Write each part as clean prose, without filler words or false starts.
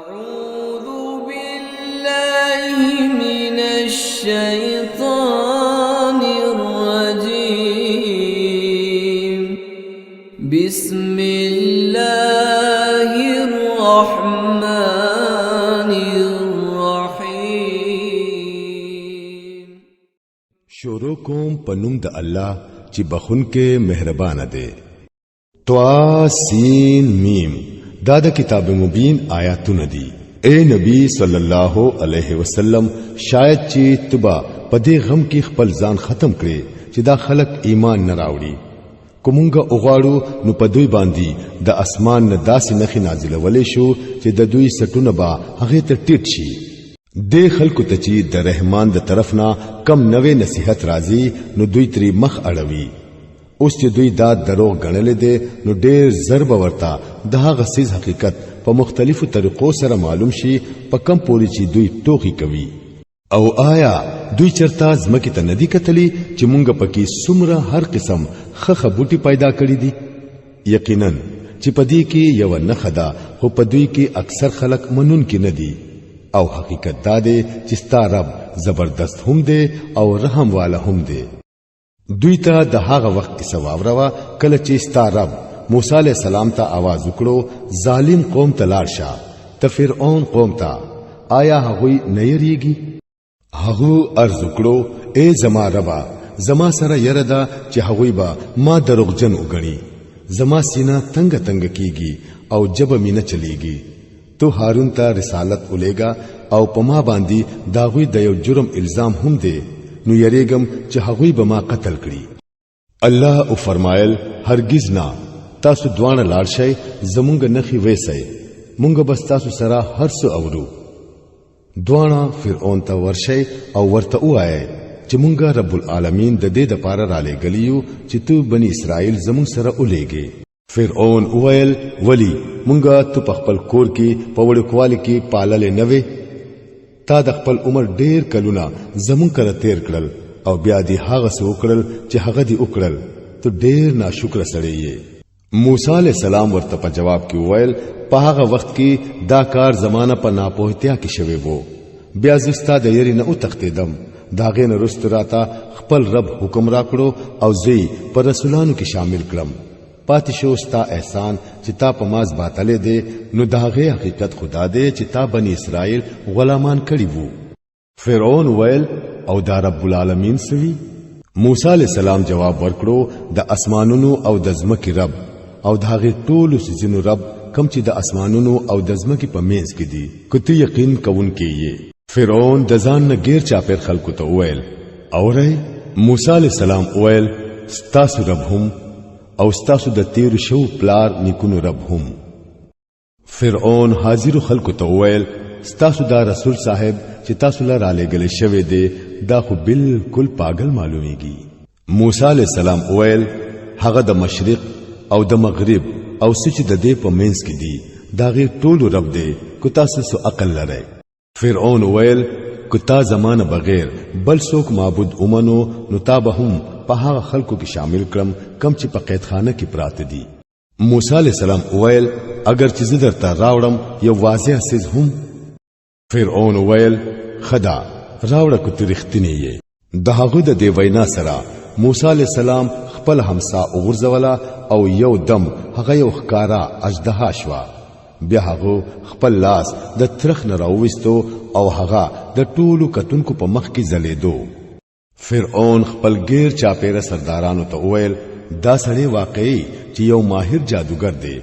أعوذ بالله من الشيطان الرجيم. بسم الله الرحمن الرحيم. شروع کوم پنوم د الله چې بخون کې مهربان دی. طا سین میم دا د کتاب مبین آیاتونه دي. اے نبی صلی الله علیه وسلم شاید چې تبا په دې غم کې خپل ځان ختم کړي چې دا خلق ایمان نه راوړي. کومنګه اوغاړو نو په دوی باندې د اسمان نه داسې نخي نازلولې شو چې د دوی سټونه با هغه ته ټیټ شي. د خلکو ته چې د رحمان د طرف نه کم نوې نصيحت راځي نو دوی تری مخ اړوي. اوس چې دوی دا دروغ غنل دي نو ډېر ضرب ورتا دغه غسیز حقیقت په مختلفو طریقو سره معلوم شي په کم پوری چې دوی ټوکی کوي. او آیا دوی چرتا زمکه ته ندی کتلی چې مونږ پکې سمره هر قسم خخه بوټي پیدا کړی دي؟ یقینا چې پدې کې یو نخدا خو پدوی کې اکثر خلک منون کې ندي. او حقیقت دا دی چې ستا رب زبردست هم دی او رحم والا هم دی. دوی ته د هغه وخت کې ثواب روا کله چې ستا رب موسی علیہ السلام ته आवाज وکړو ظالم قوم ته لاړ شه ته فرعون قوم ته آیا هغوی نه یریږي؟ هغه ارز وکړو اے زما ربا زما سره یره دا چې هغوی به ما دروغجن وګڼي. زما سینه تنگ تنگ کیږي او جب مینه چلیږي. تو هارون ته رسالت ولېګا او په ما باندې داغوی د یو جرم الزام هم دی نو یریګم چې هغوی به ما قتل کړي. الله او فرمایل هرگز نه تاسو دوانه لاړ شئ زمونږ نخي وېسئ مونږ بس تاسو سره هر څه اورو. دوانه فرعون ته ورشئ او ورته وایي چې مونږ رب العالمین د دې د پاره را لېګلیو چې تو بنی اسرائیل زمونږ سره ولېګي. فرعون وویل ولی مونږه تو په خپل کور کې په وړ کوالی کې پاللې نه وې؟ تا د خپل عمر ډېر کلونه زمون کړه تیر کړل او بیا دې هغه څه وکړل چې هغه دې وکړل. ته ډېر ناشکر سړی یې. موسی علیہ السلام ورته په جواب کې وویل په هغه وخت کې دا کار زمانہ په ناپوهتیا کې شوی وو. بیا زستا د یری نه او تختیدم داغه نه رست راته خپل رب حکم راکړو او زی پر رسولانو کې شامل کړم. پاتې شو ستا احسان چې تا په ماز باطلې دي نو داغه حقیقت خدا دې چې تا بنی اسرائیل غلامان کړي وو. فرعون ویل او دا رب العالمین سوي؟ موسی علیہ السلام جواب ورکړو د اسمانونو او د ځمکې رب او داغه ټول سيزونو رب کم چې د اسمانونو او د ځمکې په منځ کې دي کته یقین کوون کې یې. فرعون د ځان نه غیر چا پر خلکو ته ویل اوره موسی علیہ السلام ویل ستاسو رب هم او ستاسو د تیر شو پلار نیکونو رب هم. فرعون حاضر خلکو ته ویل ستاسو دا رسول صاحب چې تاسو لاره را لګل شوی دی دا خو بالکل پاگل معلومیږي. موسی علیہ السلام ویل هغه د مشرق او د مغرب او سچ د دې په منځ کې دی دا غي ټول رب دی کو تاسو سو عقل لرئ. فرعون ویل کو تا زمانه بغیر بل څوک معبود اومنو نو تا به هم په هغه خلکو کې شامل کړم کم چې په قیدخانه کې پراته دي. موسی علیہ السلام ویل اگر چې زه درته راوړم یو واضح سیز هم؟ فرعون ویل خدا راوړه کو ترختنی یې. د هغه د دی وینا سره موسی علیہ السلام خپل همسا وګرځولا او یو دم هغه یو ښکارا اژدها شوا. بیا هغه خپل لاس د ترخ نه راوستو او هغه د ټولو کتونکو په مخ کې ځلېدو. فرعون خپل غیر چاپیره سردارانو ته ویل دا سړی واقعي چې یو ماهر جادوګر دی.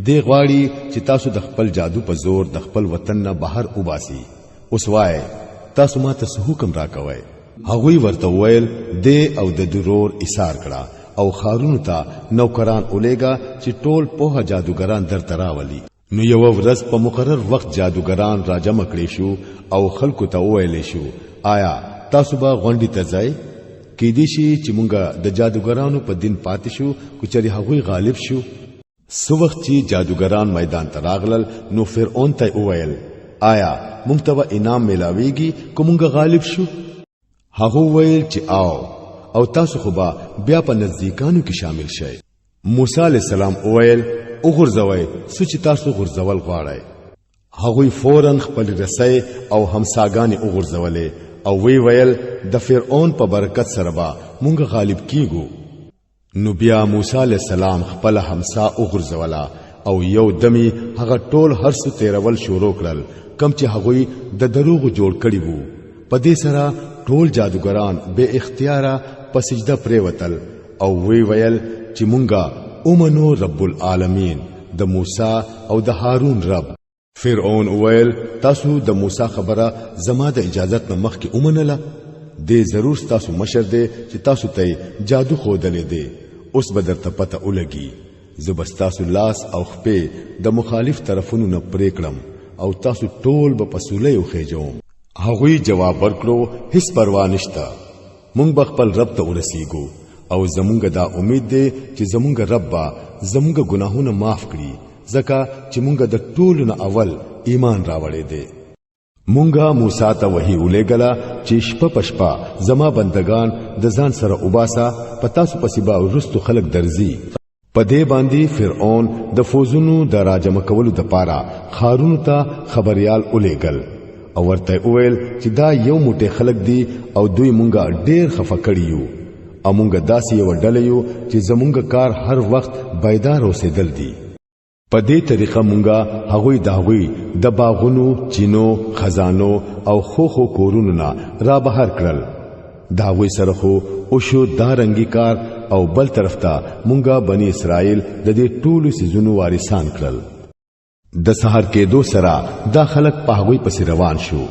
دی غواړي چې تاسو د خپل جادو په زور د خپل وطن نه بهر وباسي. اوس وای تاسو ماته څه حکم راکوي؟ هغوی ورته ویل دی او د درور ایثار کړه او خارونو ته نوکران اولېګا چې ټول په جادوګران درته راولي. نو یو ورځ په مقرر وخت جادوګران راجمع کړي شو او خلکو ته ویل شو آیا تاسو به غونډې ته ځئ؟ کې دي شي چې مونږه د جادوګرانو په دین پاتې شو کچري هغوی غالب شو. سو وخت چې جادوګران میدان ته راغلل نو فرعون ته وویل آیا مونږ ته انعام ملاويږي کومګه غالب شو؟ هغه ویل چې او تاسو خو به بیا په نزدېکانو کې شامل شئ. موسی علیہ السلام ویل او غرزوي سوچ تاسو غرزول غواړئ. هغوی فورن خپل رسۍ او همساګانې وغورځولې او وی ویل د فرعون په برکت سره به مونږ غالب کیږو. نو بیا موسی علیہ السلام خپل همسا وغورځولا او یو دمی هغه ټول هرڅه تیرول شروع کړل کم چې هغوی د دروغ جوړ کړي وو. په دې سره ټول جادوګران به اختیاره په سجده پریوتل او وی ویل چې مونږه اومنو رب العالمین د موسی او د هارون رب. فرعون ویل تاسو د موسی خبره زما د اجازت نه مخکې اومنله، دې ضرور تاسو مشر دی چې تاسو ته جادو خودلې دی، اوس به درته پته ولګي. زبستاسو لاس او خپې د مخالف طرفونو نه پرې کړم او تاسو ټول به پسولې وخېجوم. هغوی جواب ورکړو هیڅ پروا نشته، مونږ به خپل رب ته ورسیږو او زمونږ دا امید دی چې زمونږ رب به زمونږ ګناهونه معاف کړي ځکه چې مونږ د ټولو نه اول ایمان راوړی دی. مونږه موسی ته وحی ولېګله چې شپه پشپا زما بندگان د ځان سره وباسا، پتا سو پسیبا ورستو خلق درځي. په دې باندې فرعون د فوزونو د راجم کولو د پاره خارون ته خبريال ولېګل او ورته وویل چې دا یو موټه خلق دی او دوی مونږه ډېر خفه کړي یو او مونږه داسې یو ډله یو چې زمونږ کار هر وخت بیدار اوسېدل دي. په دې طریقه مونږه هغوی د باغونو، چینو، خزانو او خوخو کورونو نه را بهر کړل. دا هغوی سره خو او شو دارنګي کار او بل طرف ته مونږه بنی اسرائیل د دې ټولو سيزونو وارثان کړل. د سحر کېدو سره دا خلک په هغوی پسې روان شو.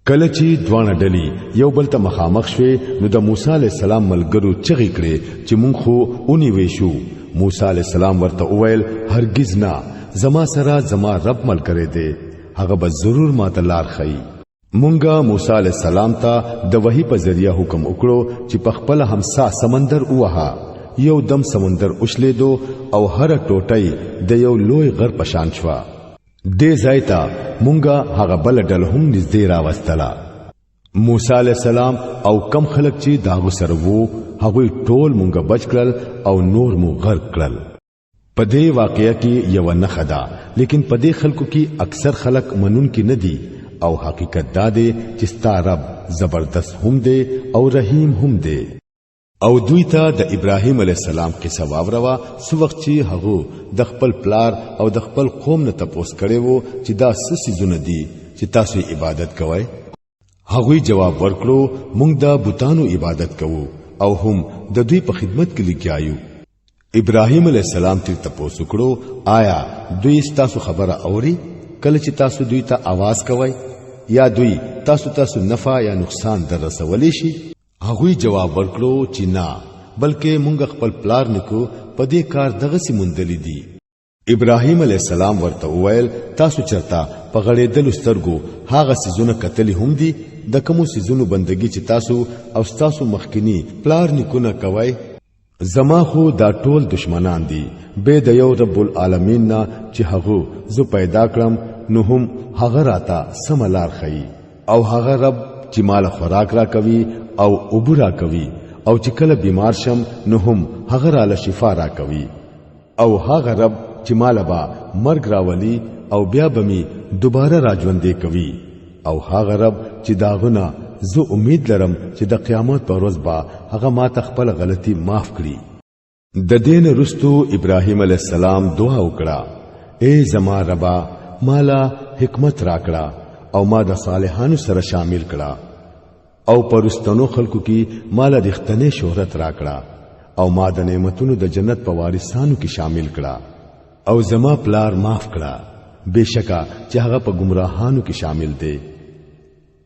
کله چې دوانه ډلې یو بل ته مخامخ شوې نو د موسی علی السلام ملګرو چغې کړې چې مونږ خو اونې وې شو. موسی علیہ السلام ورته وویل هرگز نه، زما سره زما رب ملګری دی، هغه به ضرور ماته لار ښیي. مونږه موسی علیہ السلام ته د وحی په ذریعہ حکم وکړو چې په خپل همسا سمندر ووها. یو دم سمندر اوښلیدو او هر ټوټۍ د یو لوی غر پشان شوه. دې ځای ته مونږه هغه بل ډله هم نږدې راوستله. موسی علیہ السلام او کم خلک چې داغو سره وو هغوی ټول مونږه بچ کړل او نور مو غرق کړل. په دې واقعیا کې یو نښه ده، لیکن په دې خلکو کې اکثر خلک منون کې نه دي او حقیقت دا دی چې ستا رب زبردست هم دی او رحیم هم دی. او دوی ته د ابراهیم علیه السلام قصه واوروا سو وخت چې هغه د خپل پلار او د خپل قوم نه تپوس کړي وو چې دا څه سيزونه دي چې تاسو عبادت کوئ. هغوی جواب ورکړو مونږ د بوتانو عبادت کوو او هم د دوی په خدمت کې لګیایو. ابراهیم علیه السلام ته تپوس وکړو آیا دوی تاسو خبره اوري کله چې تاسو دوی ته आवाज کوئ یا دوی تاسو نفع یا نقصان در رسولی شي؟ هغوی جواب ورکړو چې نه، بلکې مونږ خپل پلار نکو په دې کار دغه سیموندلې دي. ابراهیم علیه السلام ورته وویل تاسو چرته په غړېدلو سترګو هغه سيزونه کتلې هم دي د کومو سيزونو بندگی چې تاسو او تاسو مخکینی پلار نکونه کوي؟ زما خو دا ټول دشمنان دي به د یو رب العالمین نه چې هغه زه پیدا کړم نو هم هغه راته سملار خي او هغه رب چې مال خوراک را کوي او عبورا کوي او چې کله بیمار شم نو هم هغه را له شفا را کوي او هغه رب چې مال با مرګ راولي او بیا بمی دوباره راځوندې کوي او هغه رب چې داغونه زه امید لرم چې د قیامت پر ورځ با هغه ما ته خپل غلطي معاف کړي. د دین رستو ابراهیم علیه السلام دعا وکړه اے زما ربا مالا حکمت راکړه او ما د صالحانو سره شامل کړه او پرستانو خلکو کې مالا رښتینې شهرت راکړه او ما د نعمتونو د جنت په وارثانو کې شامل کړه او زما پلار معاف کړه بشکا چې هغه په گمراهانو کې شامل دی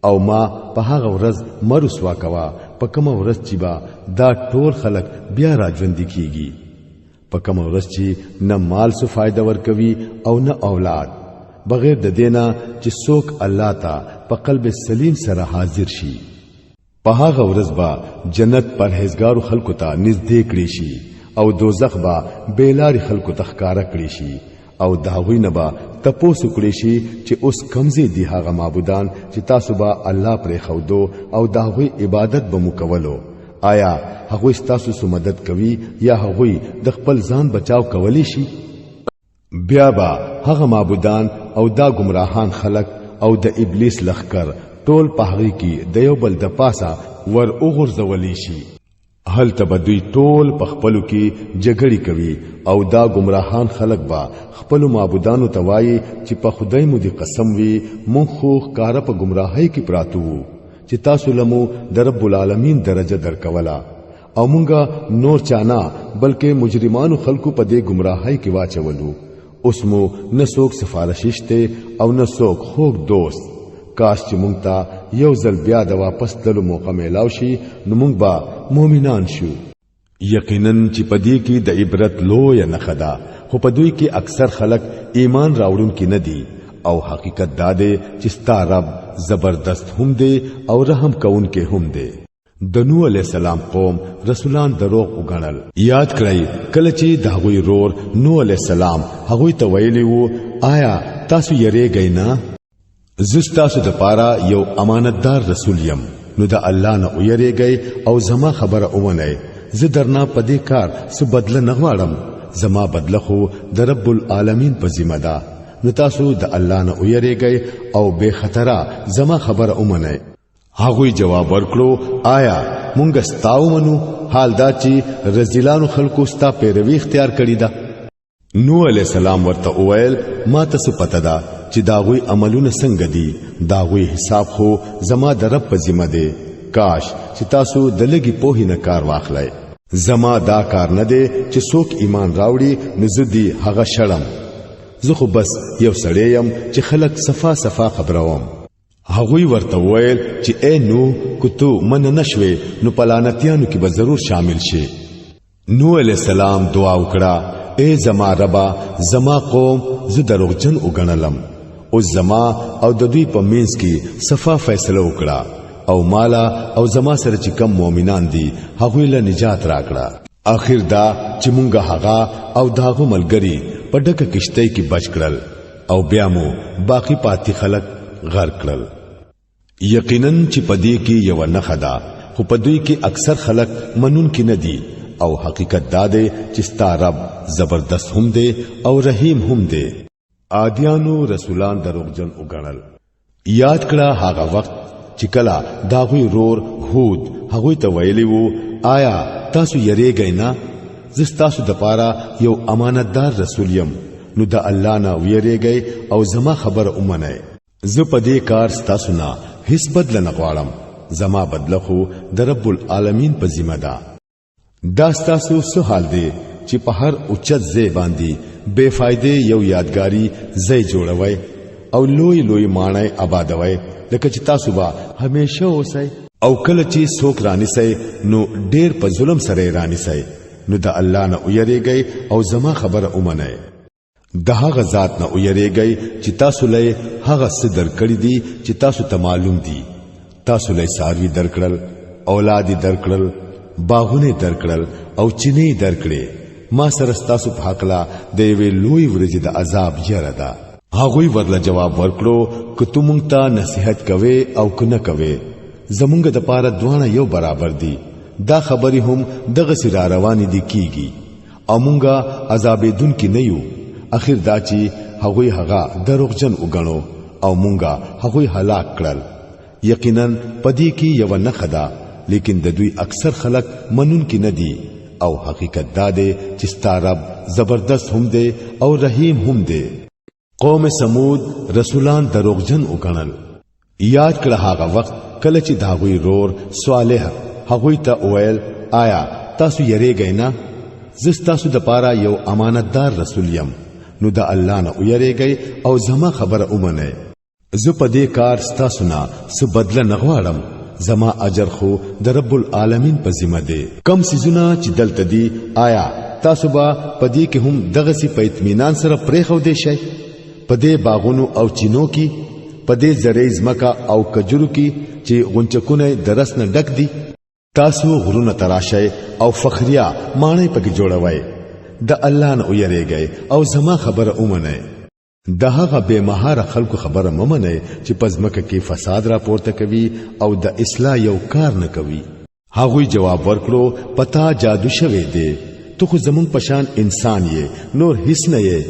او ما په هغه ورځ مرسوا کوا په کوم ورځ چې با دا ټول خلک بیا راځوندي کیږي په کوم ورځ چې نه مال څه فائدہ ورکوي او نه اولاد بغیر د دینا چې څوک الله ته په قلب سلیم سره حاضر شي. په هغه ورځ با جنت پرهیزګارو خلکو ته نږدې کړي شي او دوزخ با بیلاری خلکو ته ښکارا کړي شي او داوی نه با تپوسو کړي شي چې اوس کمزې دي هغه معبودان چې تاسو با الله پرې خودو او داوی عبادت به مکولو. آیا هغه تاسو سو مدد کوي یا هغه د خپل ځان بچاو کولی شي؟ بیا با هغه معبودان او دا گمراهان خلق او د ابلیس لخر ټول په هغه کې د یو بل د پاسا ور اوغرزولی شي هل تبدوی ټول په خپلو کې جګړې کوي او دا گمراهان خلق با خپل معبودانو توای چې په خدای مو دي قسم وي مونږ خو کار په گمراهۍ کې پراتو چې تاسو لمو د رب العالمین درجه درکولا او مونږه نور چانا بلکې مجرمانو خلقو په دې گمراهۍ کې واچولو اوس مو نسوک سفارششته او نسوک خوږ دوست کاش چې مونږ ته یو ځل بیا د واپس تلو موقع میلاو شي نو مونږ به مؤمنان شو یقینا چې پدې کې د عبرت لوی نه خدا خو په دوی کې اکثر خلک ایمان راوړونکي نه دي او حقیقت دا دی چې ستا رب زبردست هم دی او رحم کوونکی هم دی د نوح علیہ السلام قوم رسولان دروغ وګڼل یاد کړئ کله چې د هغوی رور نوح علیہ السلام هغوی ته ویلی وو آیا تاسو یریږئ نه زستاسو د پاره یو امانتدار رسول یم نو د الله نه ویریږئ او زما خبره اومنئ زه درنا پدې کار څه بدله نه غواړم زما بدله خو د رب العالمین په ذمہ ده نو تاسو د الله نه ویریږئ او بے خطره زما خبره اومنئ هغوی جواب ورکړو آیا مونږ ستاو منو حال دا چې رزیلانو خلکو ستا پیروي اختیار کړی ده نوح علیہ السلام ورته وویل ما تاسو پته ده چې داغوی عملونه څنګه دي داغوی حساب خو زما د رب په ذمہ ده کاش چې تاسو د لګي په نه کار واخلئ زما دا کار نه دی چې څوک ایمان راوړي نو زدي هغه شړم زه خو بس یو سړی يم چې خلک صفا صفا خبروم هغوی ورته ویل چې اے نو کتو من نشوي نو پلانتیانو کې به ضرور شامل شي نوح علیہ السلام دعا وکړه اے زما ربا زما قوم زه دروغجن وګڼلم او زما او د دوی په منځ کې صفا فیصله وکړه او مالا او زما سره چې کم مؤمنان دي هغوی له نجات راکړه اخر دا چې مونږه هغه او داغو ملګری په ډکه کشته کې بچ کړل او بیا مو باقی پاتې خلک غرق کړل یقینا چې پدې کې یو نه خدا خو په دوی کې اکثر خلک منون کې نه دي او حقیقت دا دی چې ستا رب زبردست هم دی او رحیم هم دی عادیانو رسولان دروغجن وګڼل یاد کړه هغه وخت چې کله داغوی رور هود هغوی ته ویلی وو آیا تاسو یریږئ نه زه تاسو د پاره یو امانتدار رسول یم نو د الله نه ویریږئ او زما خبر اومنئ زه په دې کار ستاسو نه هیڅ بدله نه غواړم زما بدله خو د رب العالمین په ذمہ ده دا ستاسو څه حال دی چې په هر اوچت ځای باندې بے فائدې یو یادګاری ځای جوړوي او لوی لوی مانای آبادوي لکه چې تاسو به همیشه اوسئ او کله چې څوک رانیسئ نو ډیر په ظلم سره رانیسئ نو د الله نه ویریږئ او زما خبره اومنئ د هغه ذات نه ویریږئ چې تاسو له هغه څه درکړی دي چې تاسو ته معلوم دي تاسو له ساروی درکړل اولاد درکړل باغونه درکړل او چینه درکړې ما سره تاسو په حق لا د وی لوی ورځې د عذاب یره ده هغوی ورله جواب ورکړو که تو مونږ ته نصیحت کوي او که نه کوي زمونږ د پاره دوانه یو برابر دي دا خبرې هم دغه سره روانې دي کیږي او مونږه عذاب دن کې نه یو اخر دا چې هغوی هغه دروغجن وګڼو او مونږه هغوی هلاک کړل یقینا پدې کې یو نه خدا لیکن د دوی اکثر خلک منون کې نه دي او حقیقت دا دی چې ستا رب زبردست هم دی او رحیم هم دی قوم سمود رسولان دروغجن وګڼل یاد کړه هغه وخت کله چې داغوی رور صالح هغوی ته ویل آیا تاسو یریږئ نه زه تاسو د پاره یو امانتدار رسول یم نو د الله نه ویریږئ او زما خبره اومنئ زه په دې کار ستاسو نه څه بدله نه غواړم زما اجر خو د رب العالمین په ذمہ دی کم سيزونه چې دلته دي آیا تاسو به په دې کې هم دغه سي په اطمینان سره پرېخو دی شي په دې باغونو او چینو کې په دې زرعي ځمکه او کجورو کې چې غونچکونه درس نه ډک دي تاسو غرونه تراشئ او فخریا مانای پکې جوړوي د الله نه ویریږئ او زما خبره اومنئ د هغه بے مهاره خلکو خبره ممنه چې پزمکه کې فساد را پورته کوي او د اصلاح یو کار نه کوي هغوی جواب ورکړو پتا جادو شوه دی تو خو زمون پشان انسان یې نور هیڅ نه یې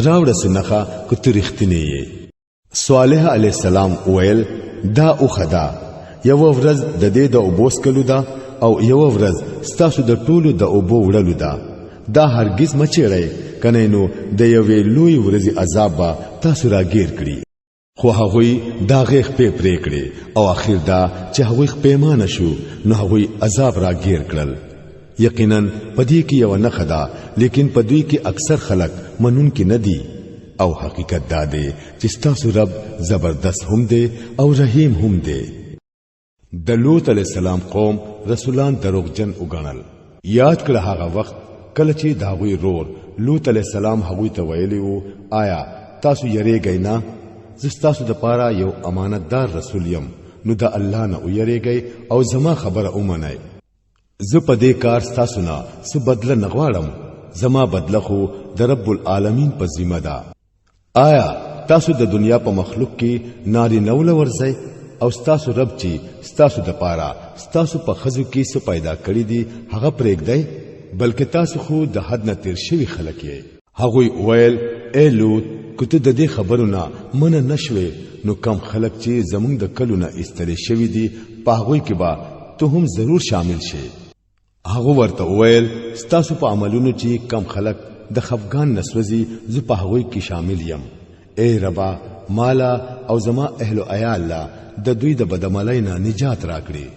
راوړه سنخه کته رښتینی یې صالح علی السلام ویل دا او خدا یو ورځ د دې د اوبوس کلو دا او یو ورځ ستاسو د ټولو د اوبو وړلو دا هرگز مچېړی کنه نو د یوې لوی ورځې عذاب با تاسو راګیر کړي خو هغوی دا غیخ په پرې کړي او اخر دا چې هغوی پیمانه شو نو هغوی عذاب راګیر کړل یقینا پدې کې یو نه خدا لیکن پدې کې اکثر خلک منون کې ندي او حقیقت دا دی چې تاسو رب زبردست هم دی او رحیم هم دی د لوط علی السلام قوم رسولان دروغجن وګڼل یاد کړه هغه وخت کله چې داوی رور لوط علی السلام هغوی ته ویلی وو آیا تاسو یریږئ نه زستاسو د پاره یو امانتدار رسول یم نو د الله نه ویریږئ او زما خبره اومنئ زه په دې کار تاسو نه څه بدله نغواړم زما بدله خو د رب العالمین په ذمہ ده آیا تاسو د دنیا په مخلوق کې ناری نول ورځئ او ستاسو رب چې ستاسو د پاره ستاسو په خزو کې څه پیدا کړی دي هغه پرېږدئ بلکې تاسو خو د حد نه تیر شوی خلک یې هغوی ویل اے لوط کته د دې خبرونه من نشوي نو کم خلک چې زمونږ د کلونه استری شوی دي په هغوی کې با ته هم ضرور شامل شې هغه ورته ویل ستاسو په عملونو چې کم خلک د خفغان نسوځي زه په هغوی کې شامل یم اے ربا مالا او زما اهل عیال لا د دوی د بدعملۍ نه نجات راکړي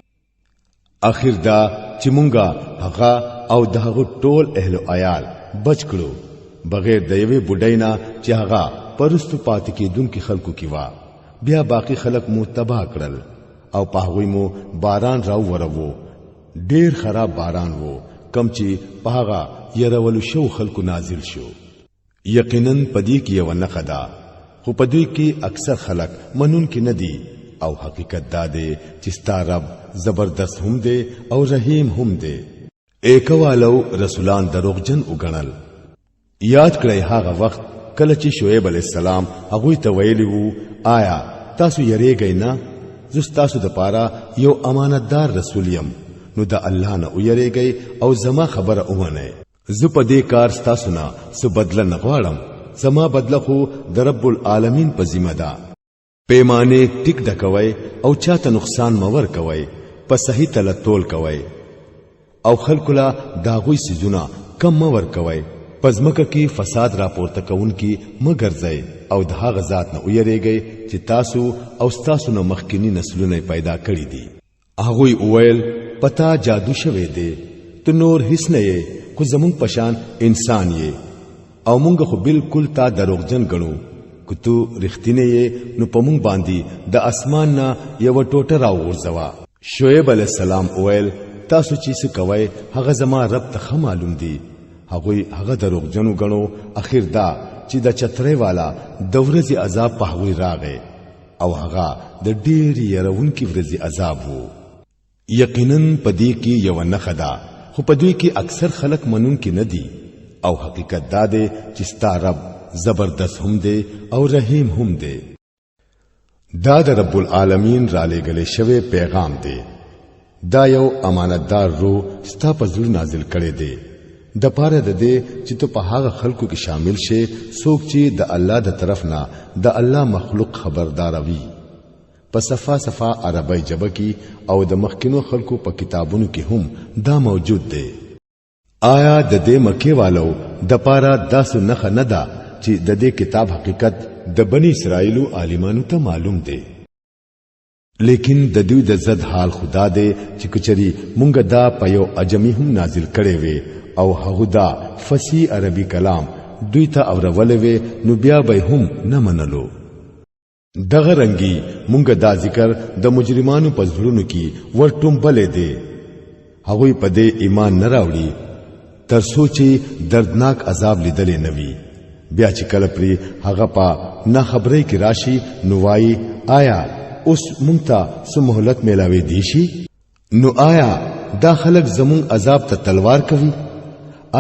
اخر دا چې مونږه هغه او دغه ټول اهل عیال بچ کړو بغیر د یوې بډاینا چې هغه پرستو پاتې کېدونکو خلکو کې وا بیا باقی خلک مو تباہ کړل او په هغوی مو باران راو ورو ډیر خراب باران وو کم چې په هغه يرولو شو خلکو نازل شو یقینا پدې کې یو نه خدا خو پدې کې اکثر خلک منون کې ندي او حقیقت دا دی چې ستارب زبردست هم دی او رحیم هم دی ایکوالو رسولان دروغجن وګڼل یاد کړئ هغه وخت کله چې شعیب علی السلام هغه ته ویلی وو آیا تاسو یریږئ نه زه تاسو د پاره یو امانتدار رسول یم نو د الله نه ویریږئ او زما خبره اومنه زه په دې کار تاسو نه څه بدله نه غواړم زما بدله خو د رب العالمین په ذمہ ده پیمانه ټیک ډکوي او چاته نقصان مور کوي په صحیح تل تول کوي او خلق لا داغوی سيزونه کم مور کوي پزمکه کې فساد راپورته کون کی مگر ځای او د هغه ذات نه ویریږي چې تاسو او تاسو نو مخکینی نسلونه پیدا کړی دي هغه ویل پتا جادو شوه دی ته نور هیڅ نه یې خو زمون پشان انسان یې او مونږ خو بالکل تا دروغجن غنو کتو رښتینه یې نو پمون باندې د اسمان نه یو ټوټه راوورځوا شعیب علی السلام ویل تاسو چې څه کوي هغه زما رب ته معلوم دی هغه دروغجنو غنو اخر دا چې د چترې والا د ورځې عذاب په هغه راغی او هغه د ډېری يرونکو ورځې عذاب وو یقینا پدې کې یو نه خدا خو پدې کې اکثر خلک منون کې ندي او حقیقت دا دی چې ستارب زبردست هم دی او رحیم هم دی دا د رب العالمین را لګلې شوی پیغام دی دا یو امانتدار روح ستا په زړه نازل کړي دی د پاره د دې چې ته په هغه خلکو کې شامل شې څوک چې د الله د طرف نه د الله مخلوق خبردار وي په صفا عربی جبه کې او د مخکینو خلکو په کتابونو کې هم دا موجود دی آیا د دې مکه والو د پاره داسو نه ده چې د دې کتاب حقیقت د بنی اسرائیلو عالمانو ته معلوم دی لیکن د دوی د زد حال خدا دی چې کچري مونږ دا په یو اجمی هم نازل کړي وي او هغه دا فصیح عربي کلام دوی ته اورولوي نو بیا به هم نه منلو دغه رنګي مونږ دا ذکر د مجرمانو په زړونو کې ورټوم بلې دي هغه په دې ایمان نه راوړي تر سوچي دردناک عذاب لیدلې نوي بیا چې کله پری هغه په نه خبرې کې راشي نو وای آیا اوس مونږ ته سم مهلت میلاوي دي شي نو آیا دا خلک زمون عذاب ته تلوار کوي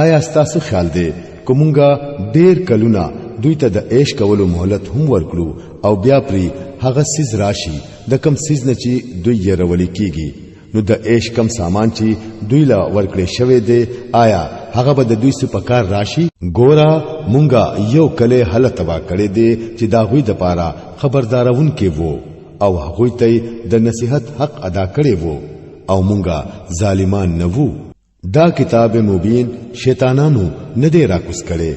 آیا ستاسو خیال دی کومګه ډیر کلونه دوی ته د عيش کولو مهلت هم ورکړو او بیا پری هغه سیز راشي د کم سیز نه چې دوی یې رولې کیږي نو د عيش کم سامان چې دوی لا ورکړې شوی دی آیا هغه به د دوی سپکار راشي ګورا مونږه یو کله حل تبا کړي دي چې دا غوي د پاره خبردارون کې وو او هغه ته د نصيحت حق ادا کړي وو او مونږه ظالمان نه وو دا کتاب مبین شیطانانو نه دی راکوس کړي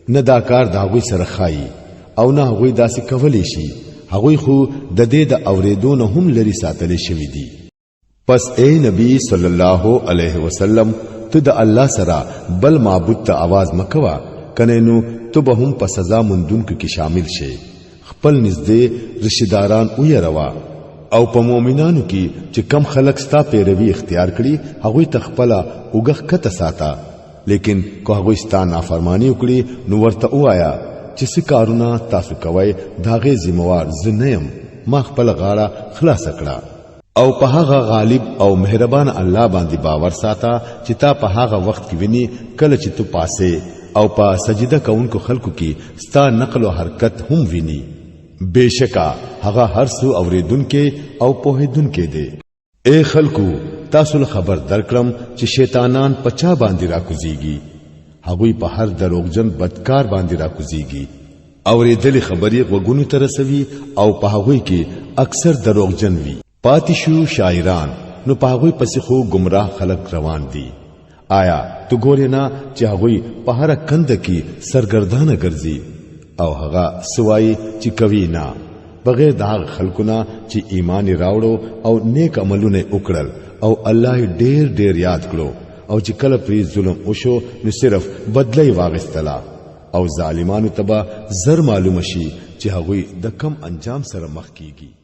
نه دا کار دا غوي سره خایي او نه غوي داسې کولې شي هغه خو د دې د اوریدو نه هم لري ساتل شوی دي پس اے نبی صلی الله علیه وسلم ته د الله سره بل معبود ته आवाज مکوا کنه نو ته به هم په سزا مندونکو کې شامل شې خپل نږدې رشداران ويروا او په مؤمنانو کې چې کم خلک ستا پیروي اختیار کړي هغه تخپلا وګخ کته ساته لیکن کو هغه ستا نافرمانی وکړي نو ورته وایا چې څه کارونه تاسو کوي داغه ذمہوار زنیم ما خپل غاړه خلاص کړه او په هغه غالب او مهربان الله باندې باور ساته چې تا په هغه وخت کې ویني کله چې تو پاسه او په سجده کوونکو خلکو کې ستا نقل او حرکت هم ویني بشکا هغه هر څو اوریدونکو او پوهیدونکو دی اے خلکو تاسو خبر درکړم چې شیطانان پچا باندې راکوزيږي هغه په هر دروغجن بدکار باندې راکوزيږي اوریدل خبرې وګونو ترسوي او په هغه کې اکثر دروغجن وي پاتشو شاعران نو په هغه پسې خو گمراه خلک روان دي آیا تو ګورې نه چې هغه په هر کند کې سرګردانه ګرځي او هغه سوای چې کوي نه بغیر د خلکونه چې ایمان راوړو او نیک عملونه وکړل او الله ډېر ډېر یاد کړو او چې کله پری ظلم وشو نو صرف بدلی واغستلا او ظالمانو تبا زر معلوم شي چې هغه د کم انجام سره مخ کیږي